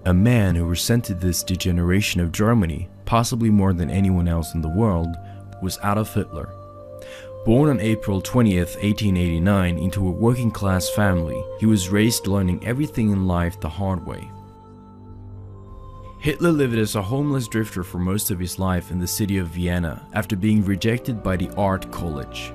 A man who resented this degeneration of Germany, possibly more than anyone else in the world, was Adolf Hitler. Born on April 20th, 1889 into a working-class family, he was raised learning everything in life the hard way. Hitler lived as a homeless drifter for most of his life in the city of Vienna after being rejected by the art college.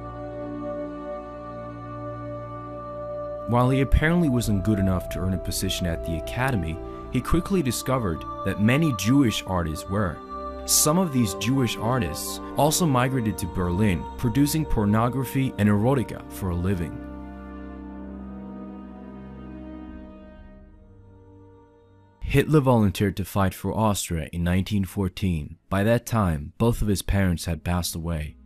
While he apparently wasn't good enough to earn a position at the academy, he quickly discovered that many Jewish artists were. Some of these Jewish artists also migrated to Berlin, producing pornography and erotica for a living. Hitler volunteered to fight for Austria in 1914. By that time, both of his parents had passed away.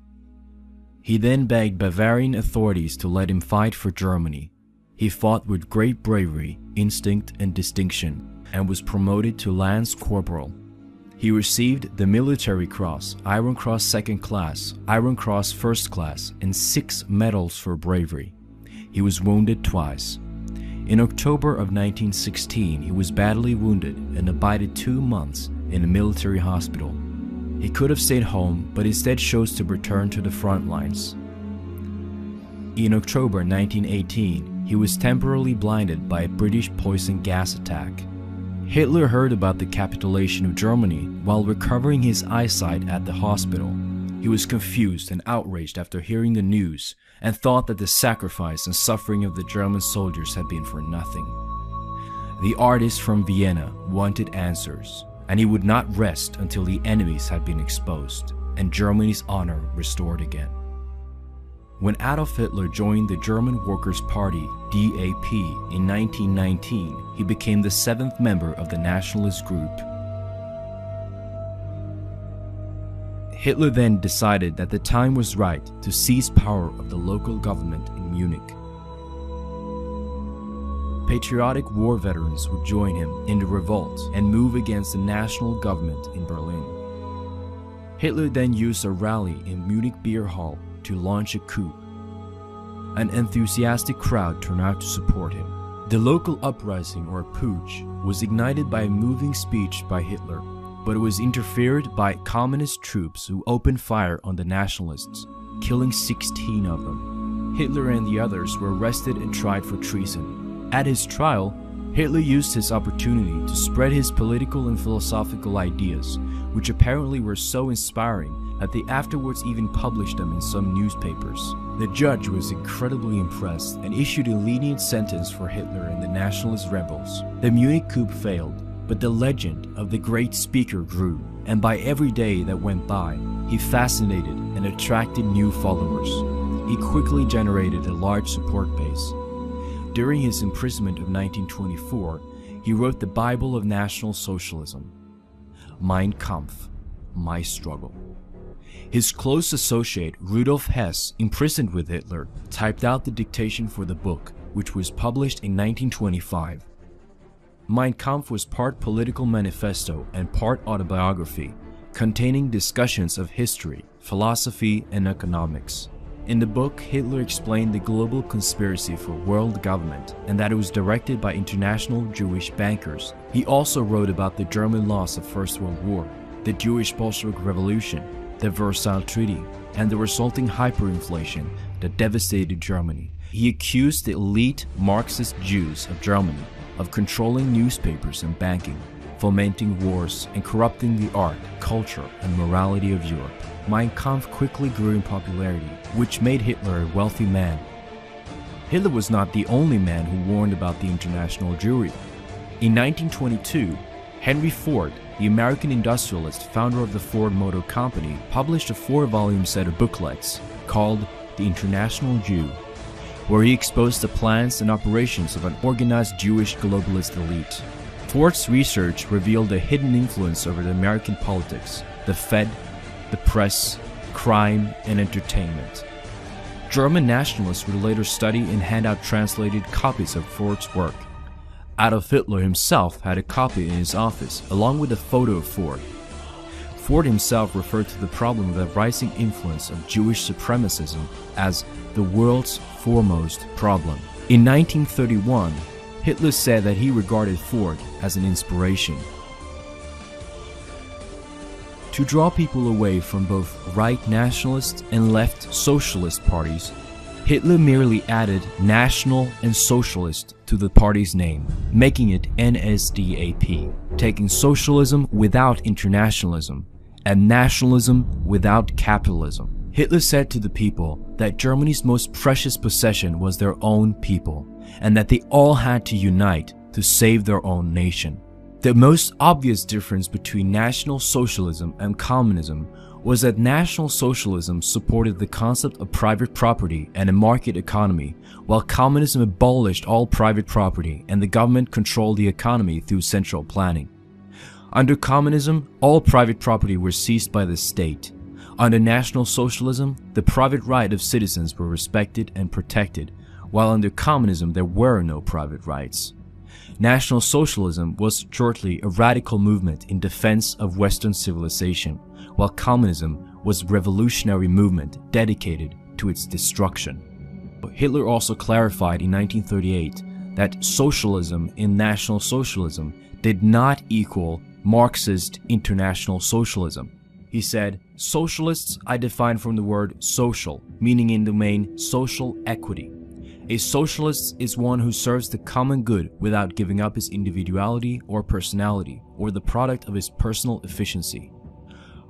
He then begged Bavarian authorities to let him fight for Germany. He fought with great bravery, instinct, and distinction, and was promoted to Lance Corporal. He received the Military Cross, Iron Cross Second Class, Iron Cross First Class, and 6 medals for bravery. He was wounded twice. In October of 1916, he was badly wounded and abided 2 months in a military hospital. He could have stayed home, but instead chose to return to the front lines. In October 1918, he was temporarily blinded by a British poison gas attack. Hitler heard about the capitulation of Germany while recovering his eyesight at the hospital. He was confused and outraged after hearing the news and thought that the sacrifice and suffering of the German soldiers had been for nothing. The artist from Vienna wanted answers, and he would not rest until the enemies had been exposed and Germany's honor restored again. When Adolf Hitler joined the German Workers' Party, DAP, in 1919, he became the 7th member of the nationalist group. Hitler then decided that the time was right to seize power of the local government in Munich. Patriotic war veterans would join him in the revolt and move against the national government in Berlin. Hitler then used a rally in Munich Beer Hall to launch a coup. An enthusiastic crowd turned out to support him. The local uprising, or putsch, was ignited by a moving speech by Hitler, but it was interfered by communist troops who opened fire on the nationalists, killing 16 of them. Hitler and the others were arrested and tried for treason. At his trial, Hitler used his opportunity to spread his political and philosophical ideas, which apparently were so inspiring that they afterwards even published them in some newspapers. The judge was incredibly impressed and issued a lenient sentence for Hitler and the nationalist rebels. The Munich coup failed, but the legend of the great speaker grew, and by every day that went by, he fascinated and attracted new followers. He quickly generated a large support base. During his imprisonment of 1924, he wrote the Bible of National Socialism, Mein Kampf, My Struggle. His close associate, Rudolf Hess, imprisoned with Hitler, typed out the dictation for the book, which was published in 1925. Mein Kampf was part political manifesto and part autobiography, containing discussions of history, philosophy, and economics. In the book, Hitler explained the global conspiracy for world government and that it was directed by international Jewish bankers. He also wrote about the German loss of First World War, the Jewish Bolshevik Revolution, the Versailles Treaty, and the resulting hyperinflation that devastated Germany. He accused the elite Marxist Jews of Germany of controlling newspapers and banking, fomenting wars, and corrupting the art, culture, and morality of Europe. Mein Kampf quickly grew in popularity, which made Hitler a wealthy man. Hitler was not the only man who warned about the international Jewry. In 1922, Henry Ford, the American industrialist founder of the Ford Motor Company, published a 4-volume set of booklets called The International Jew, where he exposed the plans and operations of an organized Jewish globalist elite. Ford's research revealed a hidden influence over the American politics, the Fed, the press, crime, and entertainment. German nationalists would later study and hand out translated copies of Ford's work. Adolf Hitler himself had a copy in his office, along with a photo of Ford. Ford himself referred to the problem of the rising influence of Jewish supremacism as the world's foremost problem. In 1931, Hitler said that he regarded Ford as an inspiration. To draw people away from both right nationalist and left socialist parties, Hitler merely added national and socialist to the party's name, making it NSDAP, taking socialism without internationalism and nationalism without capitalism. Hitler said to the people that Germany's most precious possession was their own people, and that they all had to unite to save their own nation. The most obvious difference between National Socialism and Communism was that National Socialism supported the concept of private property and a market economy, while Communism abolished all private property and the government controlled the economy through central planning. Under Communism, all private property was seized by the state. Under National Socialism, the private rights of citizens were respected and protected, while under Communism there were no private rights. National Socialism was shortly a radical movement in defense of Western civilization, while Communism was a revolutionary movement dedicated to its destruction. Hitler also clarified in 1938 that socialism in National Socialism did not equal Marxist International Socialism. He said, "Socialists I define from the word social, meaning in the main social equity. A socialist is one who serves the common good without giving up his individuality or personality, or the product of his personal efficiency.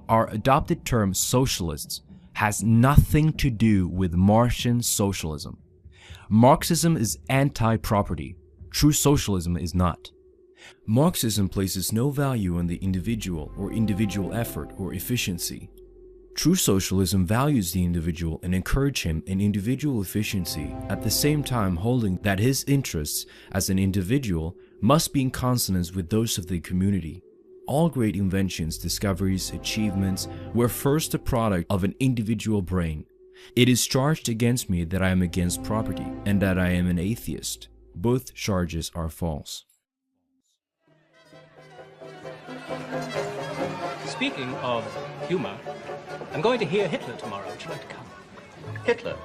Our adopted term socialists has nothing to do with Marxian socialism. Marxism is anti-property. True socialism is not. Marxism places no value on the individual or individual effort or efficiency. True socialism values the individual and encourages him in individual efficiency, at the same time holding that his interests as an individual must be in consonance with those of the community. All great inventions, discoveries, achievements were first the product of an individual brain. It is charged against me that I am against property and that I am an atheist. Both charges are false." Speaking of humor, I'm going to hear Hitler tomorrow. Would you like to come? Hitler,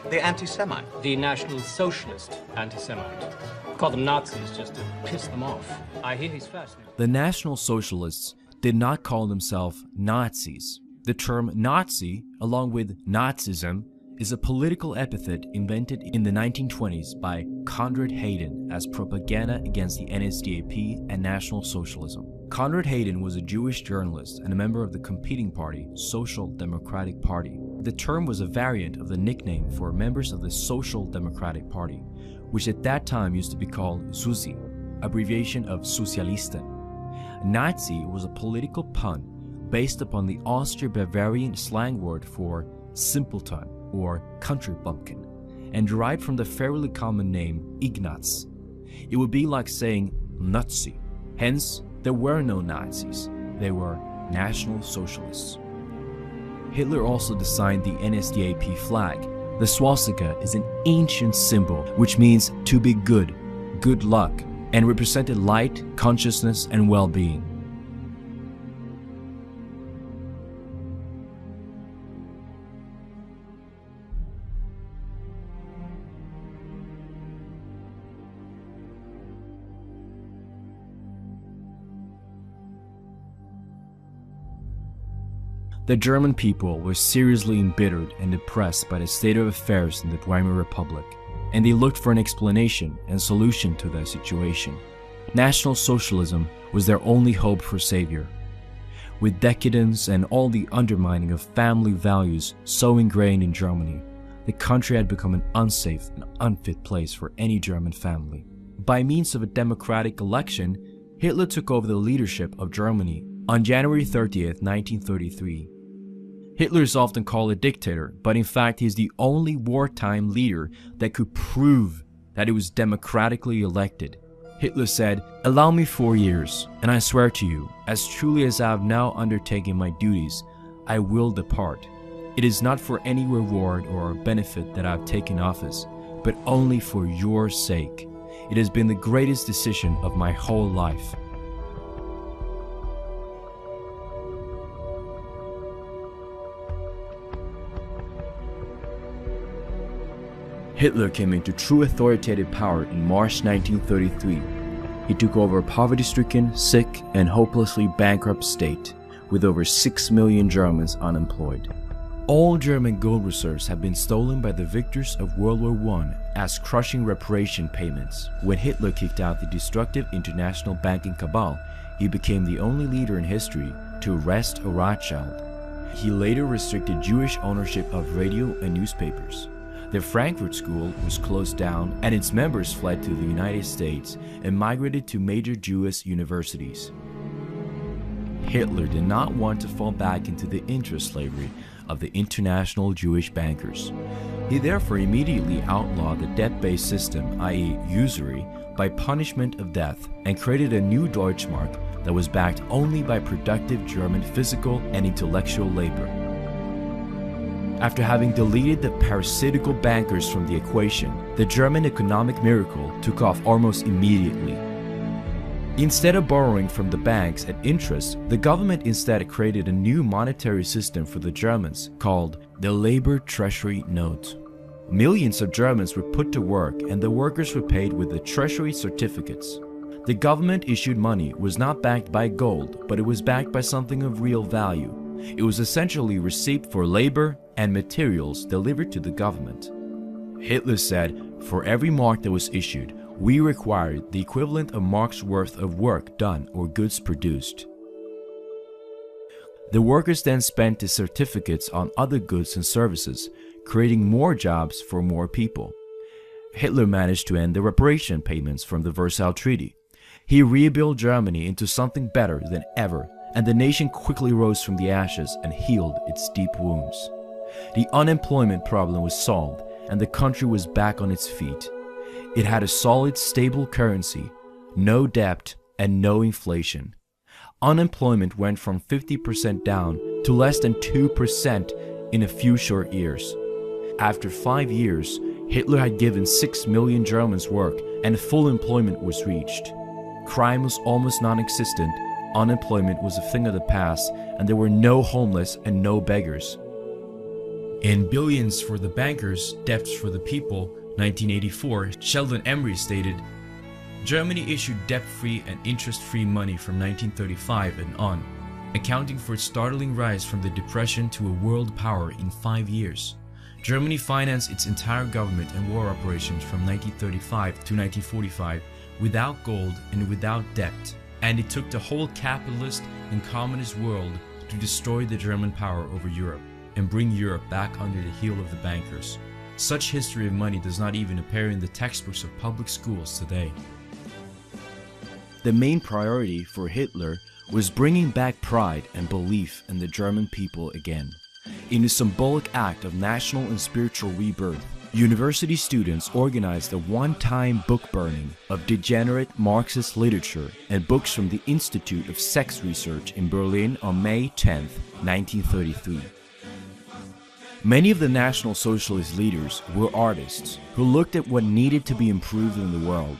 the anti-Semite. The National Socialist anti-Semite. Call them Nazis just to piss them off. I hear he's fascinating. The National Socialists did not call themselves Nazis. The term Nazi, along with Nazism, is a political epithet invented in the 1920s by Konrad Hayden as propaganda against the NSDAP and National Socialism. Konrad Hayden was a Jewish journalist and a member of the competing party, Social Democratic Party. The term was a variant of the nickname for members of the Social Democratic Party, which at that time used to be called SUSI, abbreviation of Sozialisten. Nazi was a political pun based upon the Austro-Bavarian slang word for simpleton or country bumpkin, and derived from the fairly common name Ignaz. It would be like saying Nazi. Hence, there were no Nazis. They were National Socialists. Hitler also designed the NSDAP flag. The swastika is an ancient symbol which means to be good, good luck, and represented light, consciousness, and well-being. The German people were seriously embittered and depressed by the state of affairs in the Weimar Republic, and they looked for an explanation and solution to their situation. National Socialism was their only hope for savior. With decadence and all the undermining of family values so ingrained in Germany, the country had become an unsafe and unfit place for any German family. By means of a democratic election, Hitler took over the leadership of Germany on January 30th, 1933. Hitler is often called a dictator, but in fact he is the only wartime leader that could prove that he was democratically elected. Hitler said, "Allow me 4 years, and I swear to you, as truly as I have now undertaken my duties, I will depart. It is not for any reward or benefit that I have taken office, but only for your sake. It has been the greatest decision of my whole life." Hitler came into true authoritative power in March 1933. He took over a poverty-stricken, sick, and hopelessly bankrupt state, with over 6 million Germans unemployed. All German gold reserves had been stolen by the victors of World War I as crushing reparation payments. When Hitler kicked out the destructive international banking cabal, he became the only leader in history to arrest a Rothschild. He later restricted Jewish ownership of radio and newspapers. The Frankfurt School was closed down and its members fled to the United States and migrated to major Jewish universities. Hitler did not want to fall back into the interest slavery of the international Jewish bankers. He therefore immediately outlawed the debt-based system, i.e. usury, by punishment of death, and created a new Deutschmark that was backed only by productive German physical and intellectual labor. After having deleted the parasitical bankers from the equation, the German economic miracle took off almost immediately. Instead of borrowing from the banks at interest, the government instead created a new monetary system for the Germans called the Labor Treasury Note. Millions of Germans were put to work and the workers were paid with the treasury certificates. The government issued money was not backed by gold, but it was backed by something of real value. It was essentially a receipt for labor and materials delivered to the government. Hitler said, for every mark that was issued, we required the equivalent of marks worth of work done or goods produced. The workers then spent the certificates on other goods and services, creating more jobs for more people. Hitler managed to end the reparation payments from the Versailles Treaty. He rebuilt Germany into something better than ever, and the nation quickly rose from the ashes and healed its deep wounds. The unemployment problem was solved, and the country was back on its feet. It had a solid, stable currency, no debt, and no inflation. Unemployment went from 50% down to less than 2% in a few short years. After 5 years, Hitler had given 6 million Germans work and full employment was reached. Crime was almost non-existent, unemployment was a thing of the past, and there were no homeless and no beggars. In Billions for the Bankers, Debts for the People, 1984, Sheldon Emery stated, Germany issued debt-free and interest-free money from 1935 and on, accounting for its startling rise from the Depression to a world power in 5 years. Germany financed its entire government and war operations from 1935 to 1945 without gold and without debt, and it took the whole capitalist and communist world to destroy the German power over Europe and bring Europe back under the heel of the bankers. Such history of money does not even appear in the textbooks of public schools today. The main priority for Hitler was bringing back pride and belief in the German people again. In a symbolic act of national and spiritual rebirth, university students organized a one-time book burning of degenerate Marxist literature and books from the Institute of Sex Research in Berlin on May 10, 1933. Many of the National Socialist leaders were artists who looked at what needed to be improved in the world.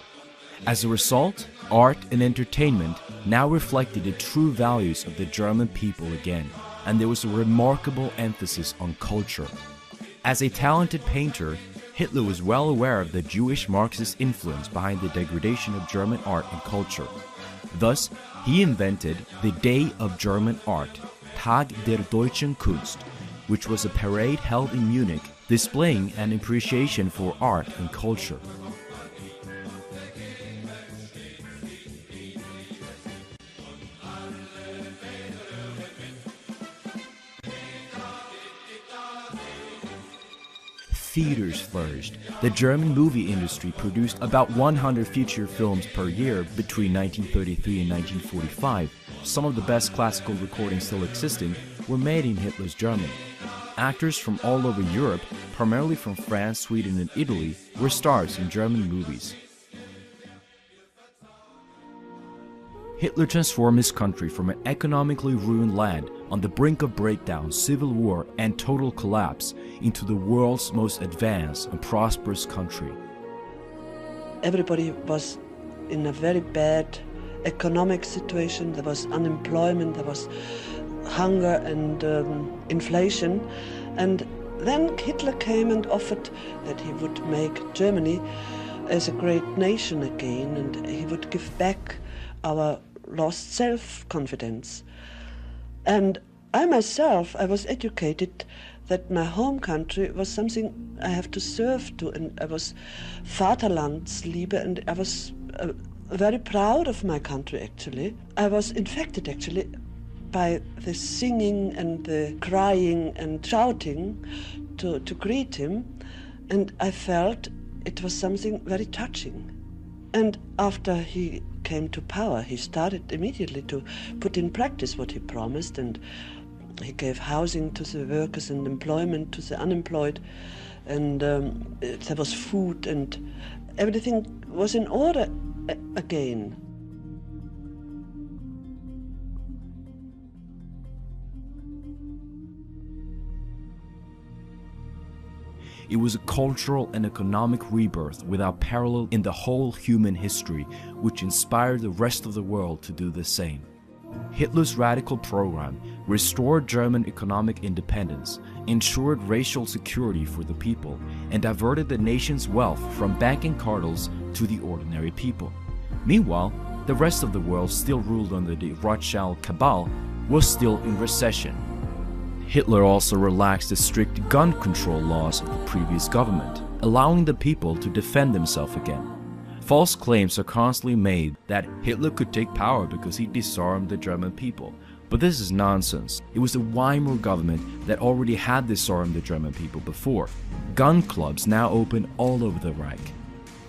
As a result, art and entertainment now reflected the true values of the German people again, and there was a remarkable emphasis on culture. As a talented painter, Hitler was well aware of the Jewish Marxist influence behind the degradation of German art and culture. Thus, he invented the Day of German Art, Tag der Deutschen Kunst, which was a parade held in Munich displaying an appreciation for art and culture. Theaters flourished. The German movie industry produced about 100 feature films per year between 1933 and 1945. Some of the best classical recordings still existing were made in Hitler's Germany. Actors from all over Europe, primarily from France, Sweden, and Italy, were stars in German movies. Hitler transformed his country from an economically ruined land on the brink of breakdown, civil war, and total collapse into the world's most advanced and prosperous country. Everybody was in a very bad economic situation. There was unemployment, there was hunger and inflation, and then Hitler came and offered that he would make Germany as a great nation again, and he would give back our lost self-confidence. And I myself, I was educated that my home country was something I have to serve to, and I was Vaterlandsliebe, and I was very proud of my country actually. I was infected actually by the singing and the crying and shouting to greet him, and I felt it was something very touching. And after he came to power, he started immediately to put in practice what he promised, and he gave housing to the workers and employment to the unemployed, and there was food, and everything was in order again. It was a cultural and economic rebirth without parallel in the whole human history, which inspired the rest of the world to do the same. Hitler's radical program restored German economic independence, ensured racial security for the people, and diverted the nation's wealth from banking cartels to the ordinary people. Meanwhile, the rest of the world, still ruled under the Rothschild cabal, was still in recession. Hitler also relaxed the strict gun control laws of the previous government, allowing the people to defend themselves again. False claims are constantly made that Hitler could take power because he disarmed the German people. But this is nonsense. It was the Weimar government that already had disarmed the German people before. Gun clubs now open all over the Reich.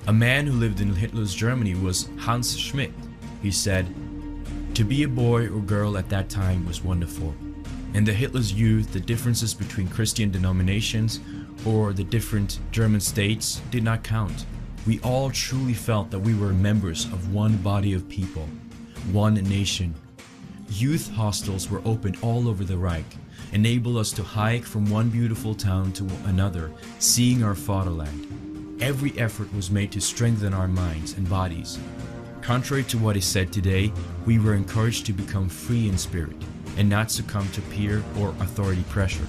A man who lived in Hitler's Germany was Hans Schmidt. He said, "To be a boy or girl at that time was wonderful. In the Hitler's youth, the differences between Christian denominations or the different German states did not count. We all truly felt that we were members of one body of people, one nation. Youth hostels were opened all over the Reich, enabled us to hike from one beautiful town to another, seeing our fatherland. Every effort was made to strengthen our minds and bodies. Contrary to what is said today, we were encouraged to become free in spirit and not succumb to peer or authority pressure."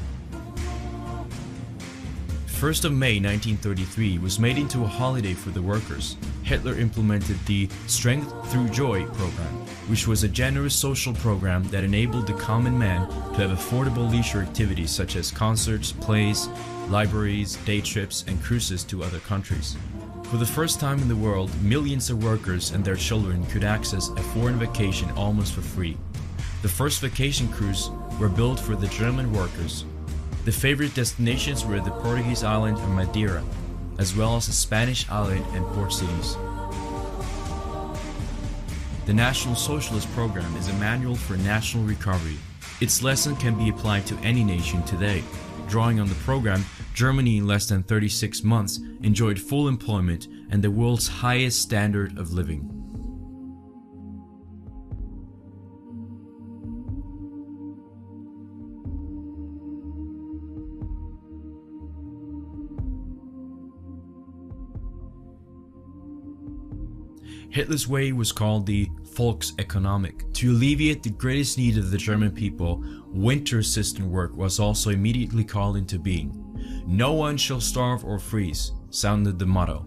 1st of May 1933 was made into a holiday for the workers. Hitler implemented the Strength Through Joy program, which was a generous social program that enabled the common man to have affordable leisure activities such as concerts, plays, libraries, day trips, and cruises to other countries. For the first time in the world, millions of workers and their children could access a foreign vacation almost for free. The first vacation cruises were built for the German workers. The favorite destinations were the Portuguese island of Madeira, as well as the Spanish island and port cities. The National Socialist Program is a manual for national recovery. Its lesson can be applied to any nation today. Drawing on the program, Germany in less than 36 months enjoyed full employment and the world's highest standard of living. Hitler's way was called the Volkseconomic. To alleviate the greatest need of the German people, winter assistant work was also immediately called into being. "No one shall starve or freeze," sounded the motto.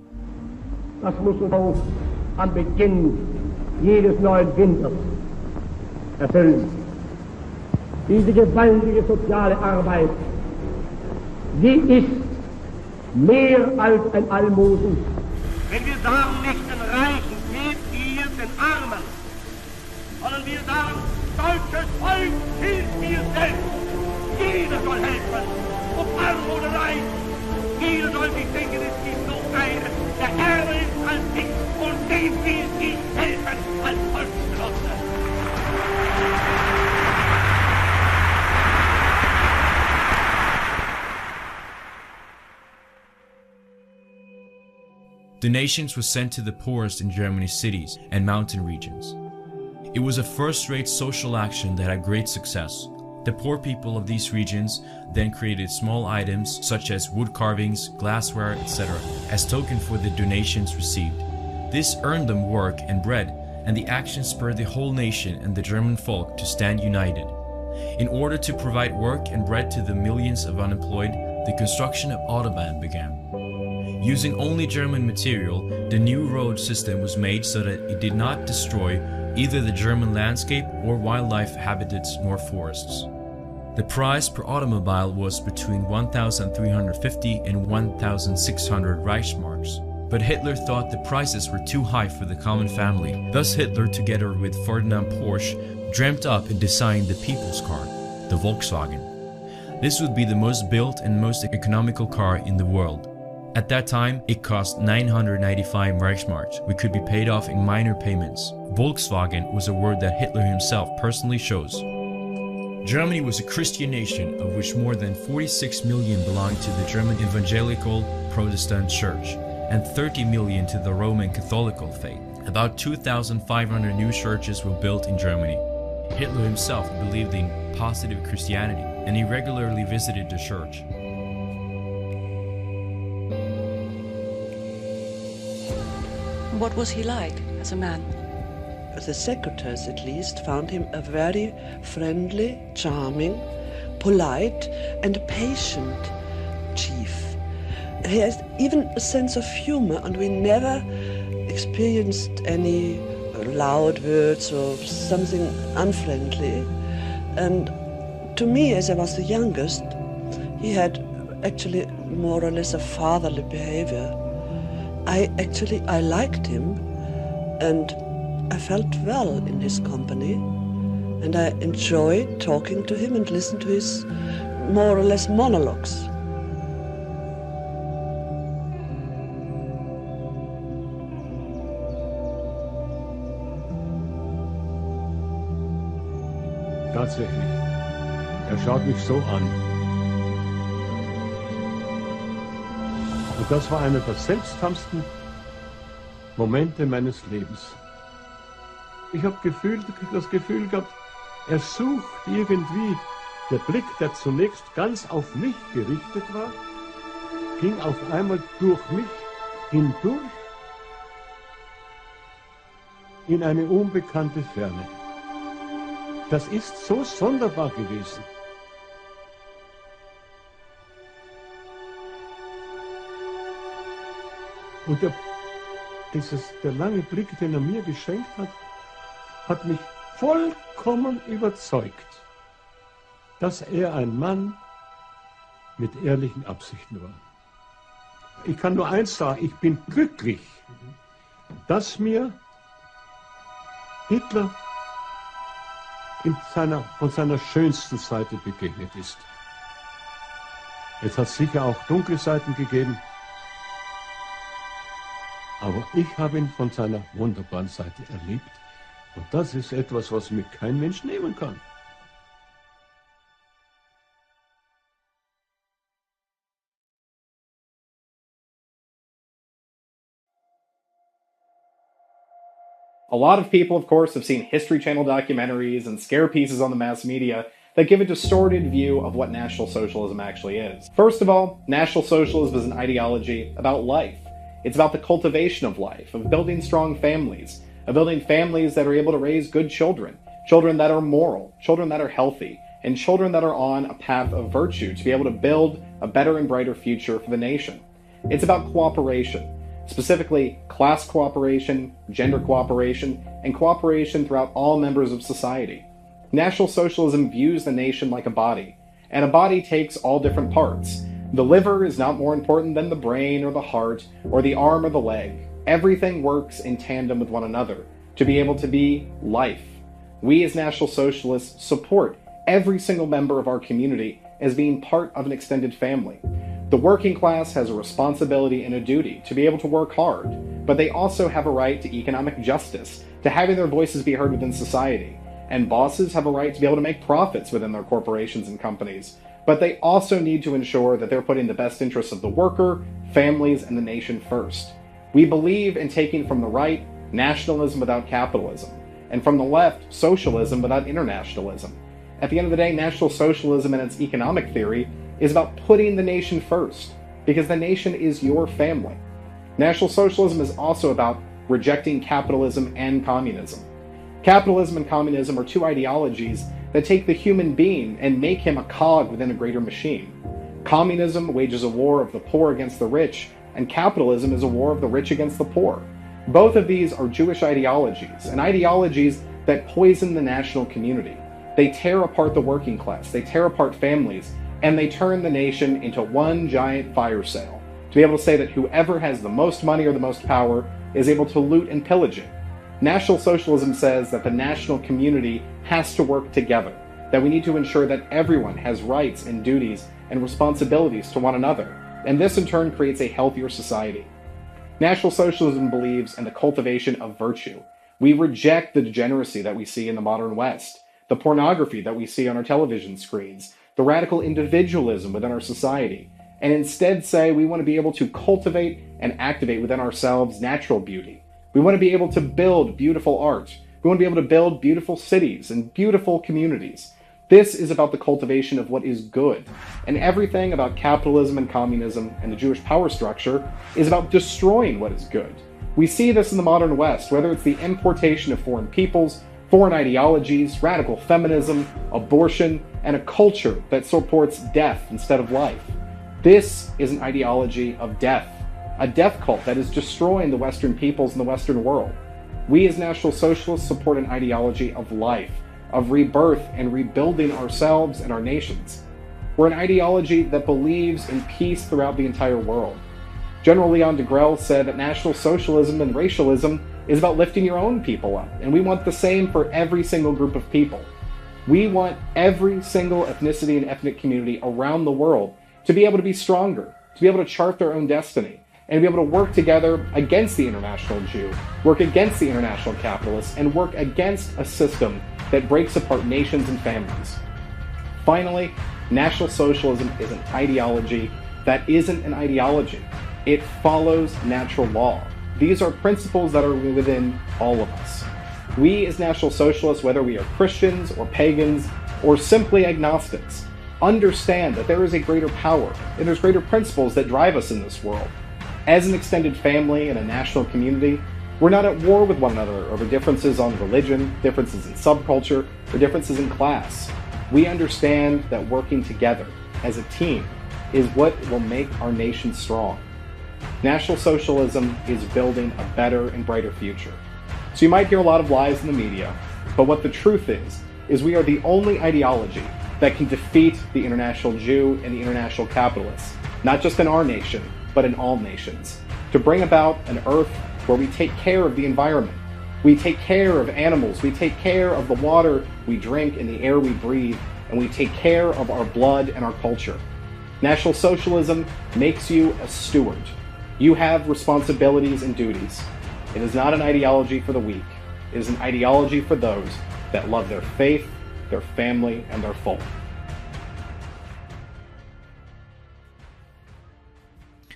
Das muss uns auch am Beginn jedes neuen Winters erfüllen. Diese gewaltige soziale Arbeit, sie ist mehr als ein Almosen. Wenn wir sagen, nicht den Reichen, gebt ihr den Armen, sondern wir sagen, deutsches Volk hilft mir selbst. Jeder soll helfen, ob arm oder reich. Jeder soll sich denken, es gibt so eine, der Ärmer ist als ich und dem will ich helfen als Volksgenosse. Donations were sent to the poorest in Germany's cities and mountain regions. It was a first-rate social action that had great success. The poor people of these regions then created small items such as wood carvings, glassware, etc. as token for the donations received. This earned them work and bread, and the action spurred the whole nation and the German folk to stand united. In order to provide work and bread to the millions of unemployed, the construction of Autobahn began. Using only German material, the new road system was made so that it did not destroy either the German landscape or wildlife habitats nor forests. The price per automobile was between 1,350 and 1,600 Reichsmarks. But Hitler thought the prices were too high for the common family. Thus Hitler, together with Ferdinand Porsche, dreamt up and designed the people's car, the Volkswagen. This would be the most built and most economical car in the world. At that time, it cost 995 Reichsmarks, which could be paid off in minor payments. Volkswagen was a word that Hitler himself personally chose. Germany was a Christian nation, of which more than 46 million belonged to the German Evangelical Protestant Church, and 30 million to the Roman Catholical faith. About 2,500 new churches were built in Germany. Hitler himself believed in positive Christianity, and he regularly visited the church. What was he like as a man? The secretaries, at least, found him a very friendly, charming, polite, and patient chief. He has even a sense of humor, and we never experienced any loud words or something unfriendly. And to me, as I was the youngest, he had actually more or less a fatherly behavior. I liked him, and I felt well in his company, and I enjoyed talking to him and listening to his more or less monologues. Tatsächlich. Schaut mich so an. Und das war einer der seltsamsten Momente meines Lebens. Ich habe das Gefühl gehabt, sucht irgendwie, der Blick, der zunächst ganz auf mich gerichtet war, ging auf einmal durch mich hindurch in eine unbekannte Ferne. Das ist so sonderbar gewesen. Und der lange Blick, den mir geschenkt hat mich vollkommen überzeugt, dass ein Mann mit ehrlichen Absichten war. Ich kann nur eins sagen, ich bin glücklich, dass mir Hitler von seiner schönsten Seite begegnet ist. Es hat sicher auch dunkle Seiten gegeben, aber ich habe ihn von seiner wunderbaren Seite erlebt. Und das ist etwas, was mir kein Mensch nehmen kann. A lot of people, of course, have seen History Channel documentaries and scare pieces on the mass media that give a distorted view of what National Socialism actually is. First of all, National Socialism is an ideology about life. It's about the cultivation of life, of building strong families, of building families that are able to raise good children, children that are moral, children that are healthy, and children that are on a path of virtue to be able to build a better and brighter future for the nation. It's about cooperation, specifically class cooperation, gender cooperation, and cooperation throughout all members of society. National Socialism views the nation like a body, and a body takes all different parts. The liver is not more important than the brain or the heart or the arm or the leg. Everything works in tandem with one another to be able to be life. We as National Socialists support every single member of our community as being part of an extended family. The working class has a responsibility and a duty to be able to work hard, but they also have a right to economic justice, to having their voices be heard within society. And bosses have a right to be able to make profits within their corporations and companies. But they also need to ensure that they're putting the best interests of the worker, families, and the nation first. We believe in taking from the right nationalism without capitalism, and from the left socialism without internationalism. At the end of the day, National Socialism and its economic theory is about putting the nation first, because the nation is your family. National Socialism is also about rejecting capitalism and communism. Capitalism and communism are two ideologies that take the human being and make him a cog within a greater machine. Communism wages a war of the poor against the rich, and capitalism is a war of the rich against the poor. Both of these are Jewish ideologies, and ideologies that poison the national community. They tear apart the working class, they tear apart families, and they turn the nation into one giant fire sale, to be able to say that whoever has the most money or the most power is able to loot and pillage it. National Socialism says that the national community has to work together, that we need to ensure that everyone has rights and duties and responsibilities to one another, and this in turn creates a healthier society. National Socialism believes in the cultivation of virtue. We reject the degeneracy that we see in the modern West, the pornography that we see on our television screens, the radical individualism within our society, and instead say we want to be able to cultivate and activate within ourselves natural beauty. We want to be able to build beautiful art. We want to be able to build beautiful cities and beautiful communities. This is about the cultivation of what is good. And everything about capitalism and communism and the Jewish power structure is about destroying what is good. We see this in the modern West, whether it's the importation of foreign peoples, foreign ideologies, radical feminism, abortion, and a culture that supports death instead of life. This is an ideology of death, a death cult that is destroying the Western peoples and the Western world. We as National Socialists support an ideology of life, of rebirth and rebuilding ourselves and our nations. We're an ideology that believes in peace throughout the entire world. General Leon Degrelle said that National Socialism and racialism is about lifting your own people up, and we want the same for every single group of people. We want every single ethnicity and ethnic community around the world to be able to be stronger, to be able to chart their own destiny, and be able to work together against the international Jew, work against the international capitalists, and work against a system that breaks apart nations and families. Finally, National Socialism is an ideology that isn't an ideology. It follows natural law. These are principles that are within all of us. We as National Socialists, whether we are Christians or pagans or simply agnostics, understand that there is a greater power and there's greater principles that drive us in this world. As an extended family and a national community, we're not at war with one another over differences on religion, differences in subculture, or differences in class. We understand that working together as a team is what will make our nation strong. National Socialism is building a better and brighter future. So you might hear a lot of lies in the media, but what the truth is we are the only ideology that can defeat the international Jew and the international capitalists, not just in our nation, but in all nations, to bring about an earth where we take care of the environment. We take care of animals, we take care of the water we drink and the air we breathe, and we take care of our blood and our culture. National Socialism makes you a steward. You have responsibilities and duties. It is not an ideology for the weak. It is an ideology for those that love their faith, their family, and their folk.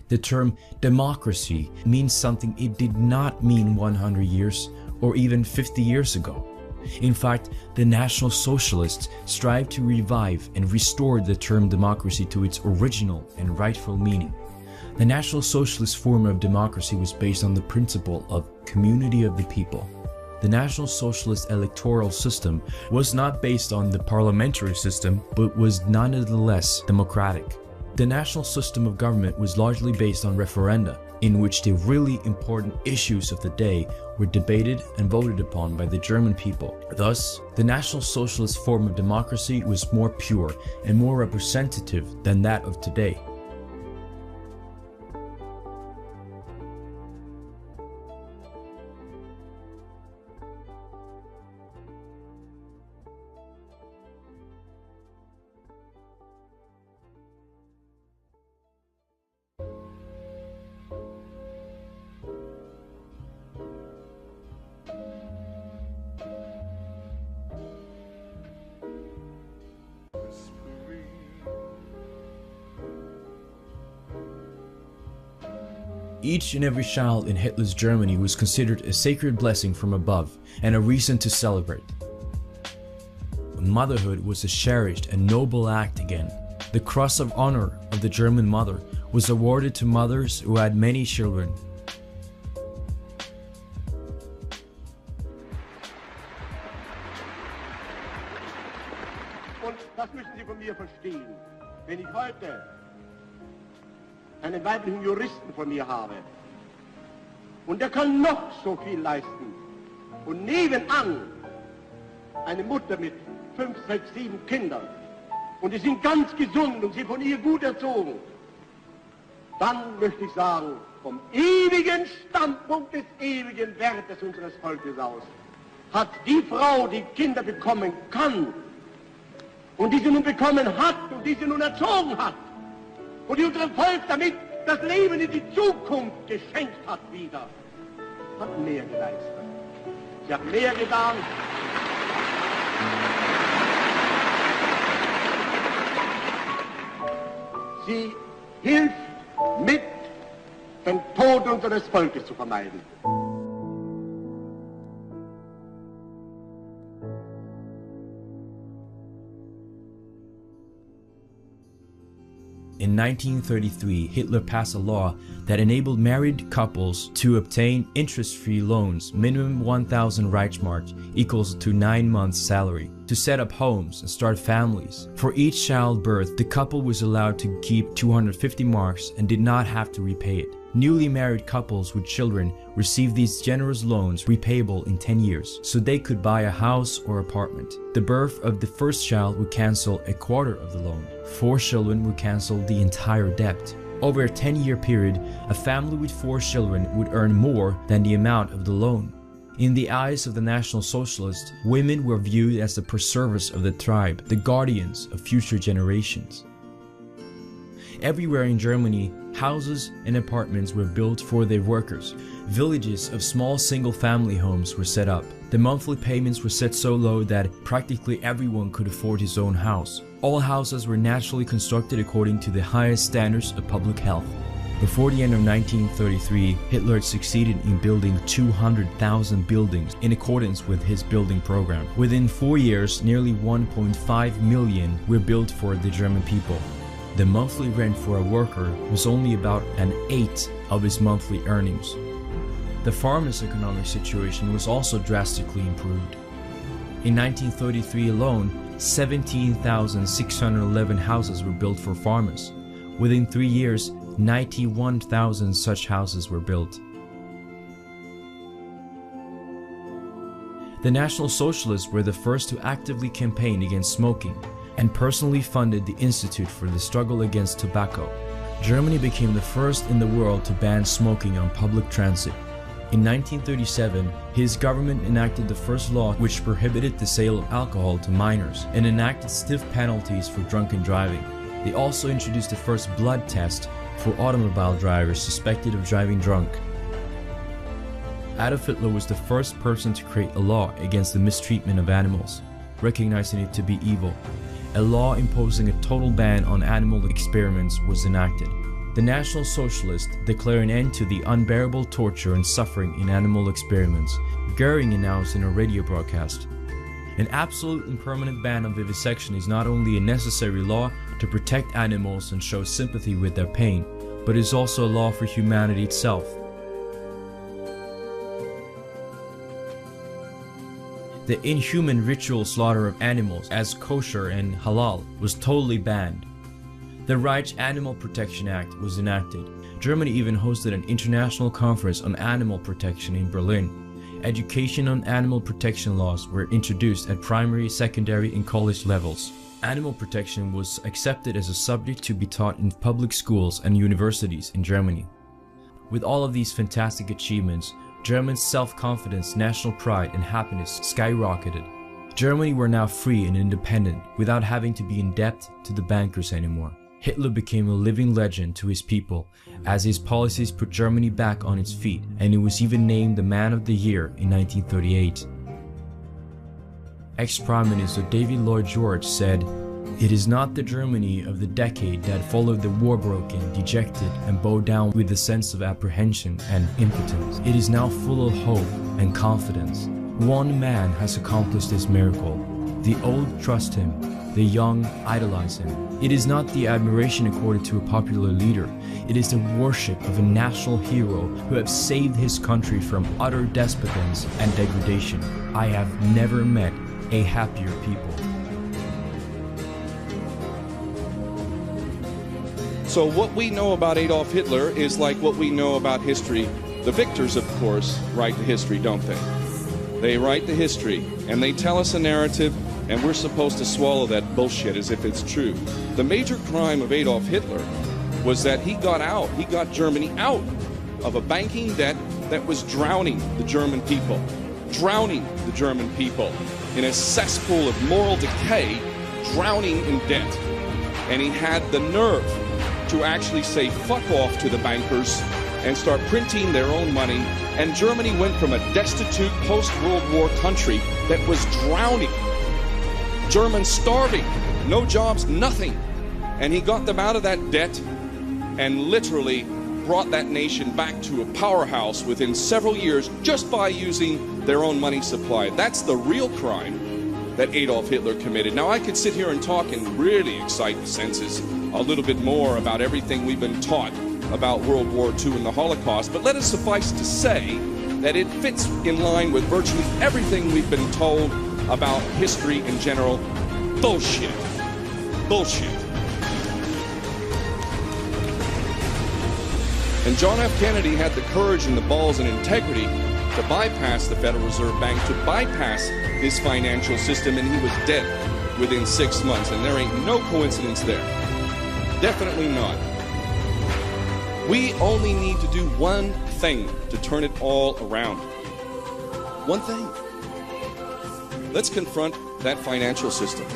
The term democracy means something it did not mean 100 years or even 50 years ago. In fact, the National Socialists strive to revive and restore the term democracy to its original and rightful meaning. The National Socialist form of democracy was based on the principle of community of the people. The National Socialist electoral system was not based on the parliamentary system, but was nonetheless democratic. The national system of government was largely based on referenda, in which the really important issues of the day were debated and voted upon by the German people. Thus, the National Socialist form of democracy was more pure and more representative than that of today. Each and every child in Hitler's Germany was considered a sacred blessing from above and a reason to celebrate. Motherhood was a cherished and noble act again. The Cross of Honor of the German Mother was awarded to mothers who had many children. Und das müssen Sie von mir verstehen. Wenn ich heute einen weiblichen Juristen vor mir habe. Und der kann noch so viel leisten. Und nebenan eine Mutter mit 5, 6, 7 Kindern. Und die sind ganz gesund und sie von ihr gut erzogen. Dann möchte ich sagen, vom ewigen Standpunkt des ewigen Wertes unseres Volkes aus, hat die Frau, die Kinder bekommen kann, und die sie nun bekommen hat und die sie nun erzogen hat, und die unserem Volk damit das Leben in die Zukunft geschenkt hat wieder, hat mehr geleistet. Sie hat mehr getan. Sie hilft mit, den Tod unseres Volkes zu vermeiden. In 1933, Hitler passed a law that enabled married couples to obtain interest-free loans, minimum 1,000 Reichsmark equals to 9 months' salary, to set up homes and start families. For each childbirth, the couple was allowed to keep 250 marks and did not have to repay it. Newly married couples with children received these generous loans repayable in 10 years, so they could buy a house or apartment. The birth of the first child would cancel a quarter of the loan. 4 children would cancel the entire debt. Over a 10-year period, a family with 4 children would earn more than the amount of the loan. In the eyes of the National Socialists, women were viewed as the preservers of the tribe, the guardians of future generations. Everywhere in Germany, houses and apartments were built for their workers. Villages of small single-family homes were set up. The monthly payments were set so low that practically everyone could afford his own house. All houses were naturally constructed according to the highest standards of public health. Before the end of 1933, Hitler had succeeded in building 200,000 buildings in accordance with his building program. Within 4 years, nearly 1.5 million were built for the German people. The monthly rent for a worker was only about an eighth of his monthly earnings. The farmers' economic situation was also drastically improved. In 1933 alone, 17,611 houses were built for farmers. Within 3 years, 91,000 such houses were built. The National Socialists were the first to actively campaign against smoking and personally funded the Institute for the Struggle Against Tobacco. Germany became the first in the world to ban smoking on public transit. In 1937, his government enacted the first law which prohibited the sale of alcohol to minors and enacted stiff penalties for drunken driving. They also introduced the first blood test for automobile drivers suspected of driving drunk. Adolf Hitler was the first person to create a law against the mistreatment of animals, recognizing it to be evil. A law imposing a total ban on animal experiments was enacted. The National Socialists declared an end to the unbearable torture and suffering in animal experiments. Goering announced in a radio broadcast, "An absolute and permanent ban on vivisection is not only a necessary law to protect animals and show sympathy with their pain, but is also a law for humanity itself." The inhuman ritual slaughter of animals as kosher and halal was totally banned. The Reich Animal Protection Act was enacted. Germany even hosted an international conference on animal protection in Berlin. Education on animal protection laws were introduced at primary, secondary, and college levels. Animal protection was accepted as a subject to be taught in public schools and universities in Germany. With all of these fantastic achievements, Germans' self-confidence, national pride, and happiness skyrocketed. Germany were now free and independent without having to be in debt to the bankers anymore. Hitler became a living legend to his people as his policies put Germany back on its feet, and he was even named the Man of the Year in 1938. Ex-Prime Minister David Lloyd George said, "It is not the Germany of the decade that followed the war broken, dejected, and bowed down with a sense of apprehension and impotence. It is now full of hope and confidence. One man has accomplished this miracle. The old trust him, the young idolize him. It is not the admiration accorded to a popular leader. It is the worship of a national hero who has saved his country from utter despotence and degradation. I have never met a happier people." So what we know about Adolf Hitler is like what we know about history. The victors, of course, write the history, don't they? They write the history, and they tell us a narrative, and we're supposed to swallow that bullshit as if it's true. The major crime of Adolf Hitler was that he got Germany out of a banking debt that was drowning the German people in a cesspool of moral decay, drowning in debt. And he had the nerve to actually say fuck off to the bankers and start printing their own money. And Germany went from a destitute post-World War country that was drowning, Germans starving, no jobs, nothing. And he got them out of that debt and literally brought that nation back to a powerhouse within several years just by using their own money supply. That's the real crime that Adolf Hitler committed. Now, I could sit here and talk and really excite the senses a little bit more about everything we've been taught about World War II and the Holocaust, but let it suffice to say that it fits in line with virtually everything we've been told about history in general. Bullshit. Bullshit. And John F. Kennedy had the courage and the balls and integrity to bypass the Federal Reserve Bank, to bypass this financial system, and he was dead within 6 months. And there ain't no coincidence there. Definitely not. We only need to do one thing to turn it all around. One thing. Let's confront that financial system.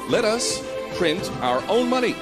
Let us print our own money.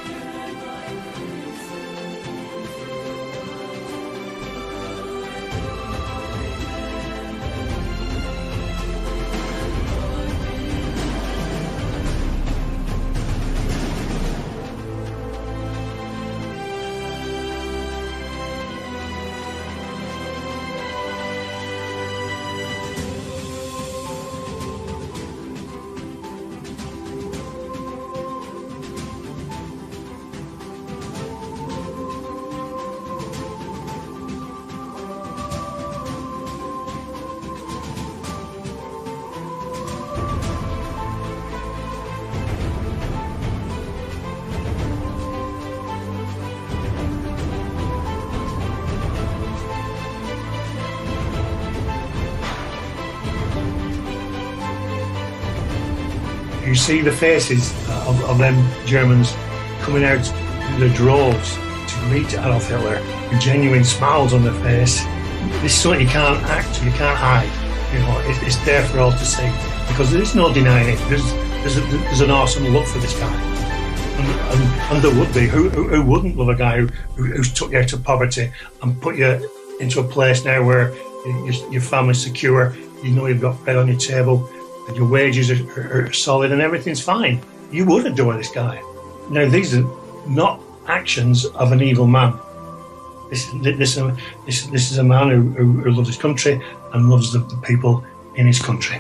You see the faces of them Germans coming out in the droves to meet Adolf Hitler with genuine smiles on their face. This is something you can't act, you can't hide. You know, it's there for all to see because there is no denying it. There's an awesome love for this guy, and there would be. Who wouldn't love a guy who's took you out of poverty and put you into a place now where your family's secure, you know you've got bread on your table, and your wages are solid and everything's fine. You would adore this guy. Now, these are not actions of an evil man. This is a man who loves his country and loves the people in his country.